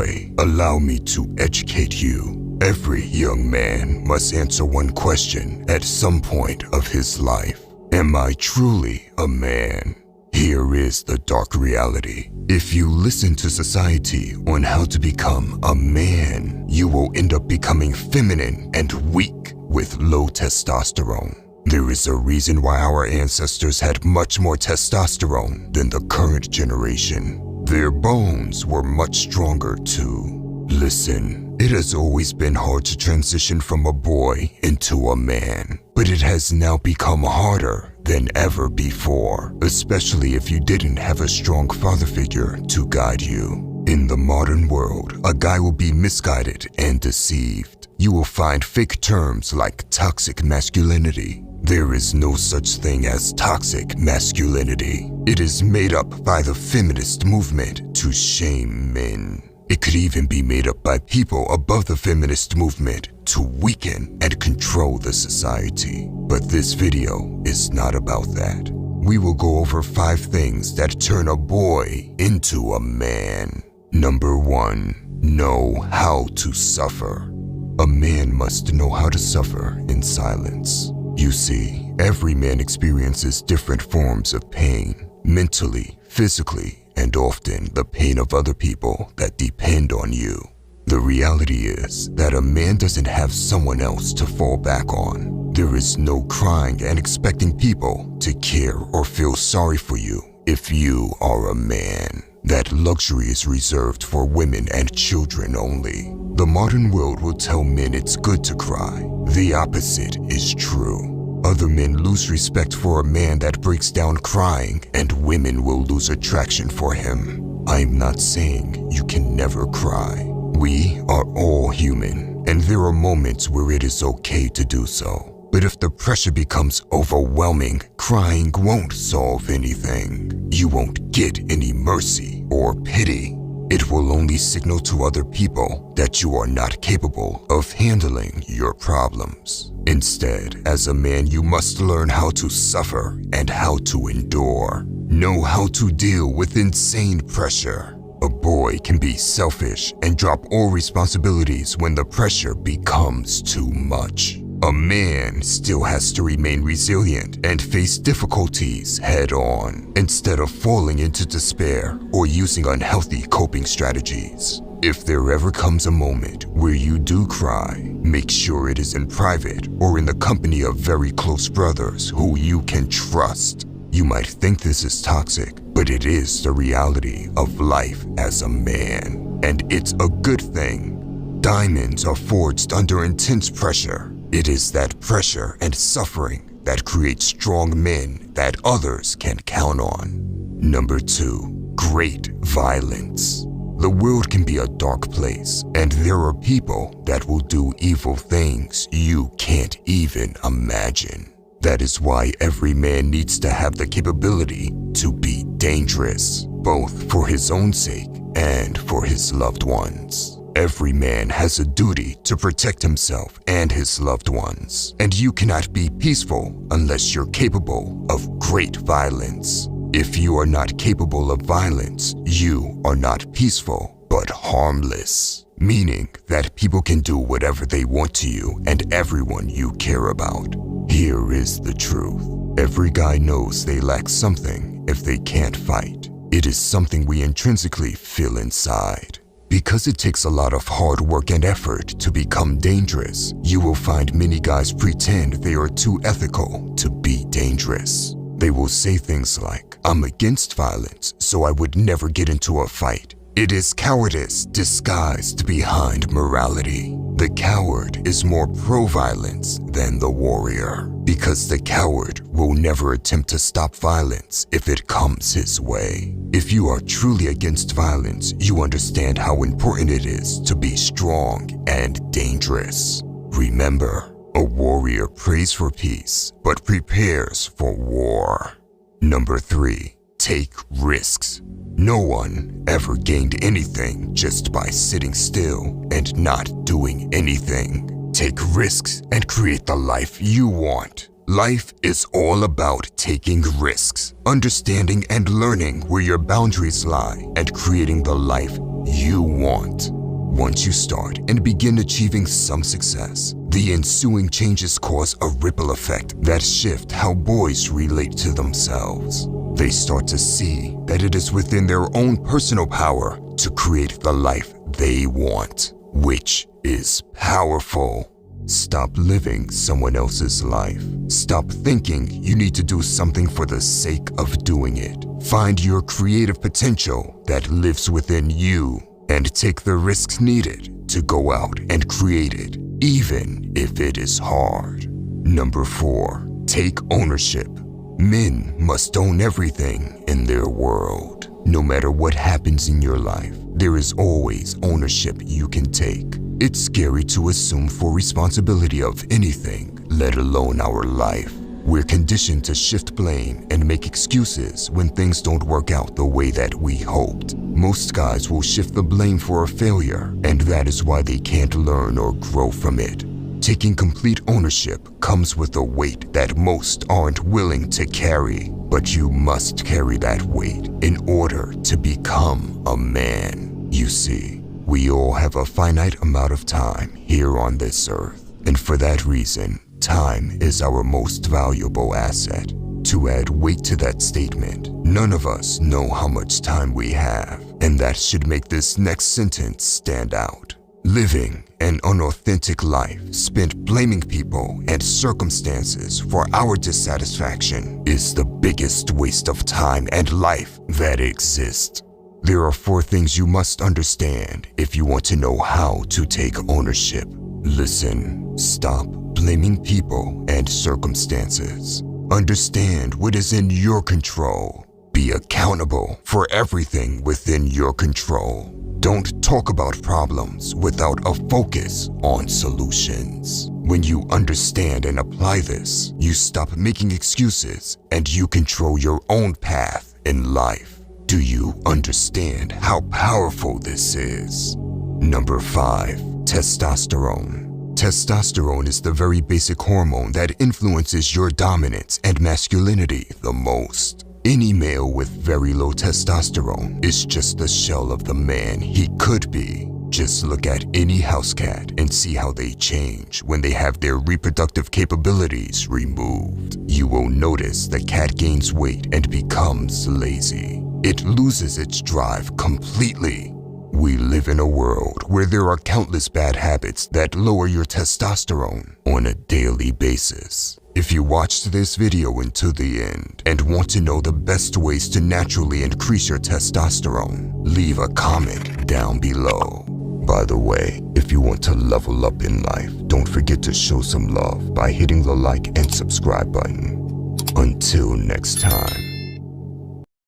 boy, allow me to educate you. Every young man must answer one question at some point of his life. Am I truly a man? Here is the dark reality. If you listen to society on how to become a man, you will end up becoming feminine and weak with low testosterone. There is a reason why our ancestors had much more testosterone than the current generation. Their bones were much stronger too. Listen, it has always been hard to transition from a boy into a man, but it has now become harder than ever before, especially if you didn't have a strong father figure to guide you. In the modern world, a guy will be misguided and deceived. You will find fake terms like toxic masculinity. There is no such thing as toxic masculinity. It is made up by the feminist movement to shame men. It could even be made up by people above the feminist movement to weaken and control the society. But this video is not about that. We will go over 5 things that turn a boy into a man. Number 1, know how to suffer. A man must know how to suffer in silence. You see, every man experiences different forms of pain, mentally, physically, and often the pain of other people that depend on you. The reality is that a man doesn't have someone else to fall back on. There is no crying and expecting people to care or feel sorry for you if you are a man. That luxury is reserved for women and children only. The modern world will tell men it's good to cry. The opposite is true. Other men lose respect for a man that breaks down crying, and women will lose attraction for him. I'm not saying you can never cry. We are all human, and there are moments where it is okay to do so. But if the pressure becomes overwhelming, crying won't solve anything. You won't get any mercy or pity. It will only signal to other people that you are not capable of handling your problems. Instead, as a man, you must learn how to suffer and how to endure. Know how to deal with insane pressure. A boy can be selfish and drop all responsibilities when the pressure becomes too much. A man still has to remain resilient and face difficulties head-on, instead of falling into despair or using unhealthy coping strategies. If there ever comes a moment where you do cry, make sure it is in private or in the company of very close brothers who you can trust. You might think this is toxic, but it is the reality of life as a man, and it's a good thing. Diamonds are forged under intense pressure. It is that pressure and suffering that creates strong men that others can count on. Number 2, great violence. The world can be a dark place, and there are people that will do evil things you can't even imagine. That is why every man needs to have the capability to be dangerous, both for his own sake and for his loved ones. Every man has a duty to protect himself and his loved ones, and you cannot be peaceful unless you're capable of great violence. If you are not capable of violence, you are not peaceful, but harmless, meaning that people can do whatever they want to you and everyone you care about. Here is the truth. Every guy knows they lack something if they can't fight. It is something we intrinsically feel inside. Because it takes a lot of hard work and effort to become dangerous, you will find many guys pretend they are too ethical to be dangerous. They will say things like, "I'm against violence, so I would never get into a fight." It is cowardice disguised behind morality. The coward is more pro-violence than the warrior, because the coward will never attempt to stop violence if it comes his way. If you are truly against violence, you understand how important it is to be strong and dangerous. Remember, a warrior prays for peace, but prepares for war. Number 3, take risks. No one ever gained anything just by sitting still and not doing anything. Take risks and create the life you want. Life is all about taking risks, understanding and learning where your boundaries lie, and creating the life you want. Once you start and begin achieving some success, the ensuing changes cause a ripple effect that shift how boys relate to themselves. They start to see that it is within their own personal power to create the life they want, which is powerful. Stop living someone else's life. Stop thinking you need to do something for the sake of doing it. Find your creative potential that lives within you and take the risks needed to go out and create it, even if it is hard. Number 4, take ownership. Men must own everything in their world. No matter what happens in your life, there is always ownership you can take. It's scary to assume full responsibility of anything, let alone our life. We're conditioned to shift blame and make excuses when things don't work out the way that we hoped. Most guys will shift the blame for a failure, and that is why they can't learn or grow from it. Taking complete ownership comes with a weight that most aren't willing to carry, but you must carry that weight in order to become a man. You see, we all have a finite amount of time here on this earth, and for that reason, time is our most valuable asset. To add weight to that statement, none of us know how much time we have, and that should make this next sentence stand out. Living an unauthentic life spent blaming people and circumstances for our dissatisfaction is the biggest waste of time and life that exists. There are 4 things you must understand if you want to know how to take ownership. Listen, stop blaming people and circumstances. Understand what is in your control. Be accountable for everything within your control. Don't talk about problems without a focus on solutions. When you understand and apply this, you stop making excuses and you control your own path in life. Do you understand how powerful this is? Number 5, testosterone. Testosterone is the very basic hormone that influences your dominance and masculinity the most. Any male with very low testosterone is just the shell of the man he could be. Just look at any house cat and see how they change when they have their reproductive capabilities removed. You will notice the cat gains weight and becomes lazy. It loses its drive completely. We live in a world where there are countless bad habits that lower your testosterone on a daily basis. If you watched this video until the end and want to know the best ways to naturally increase your testosterone, leave a comment down below. By the way, if you want to level up in life, don't forget to show some love by hitting the like and subscribe button. Until next time.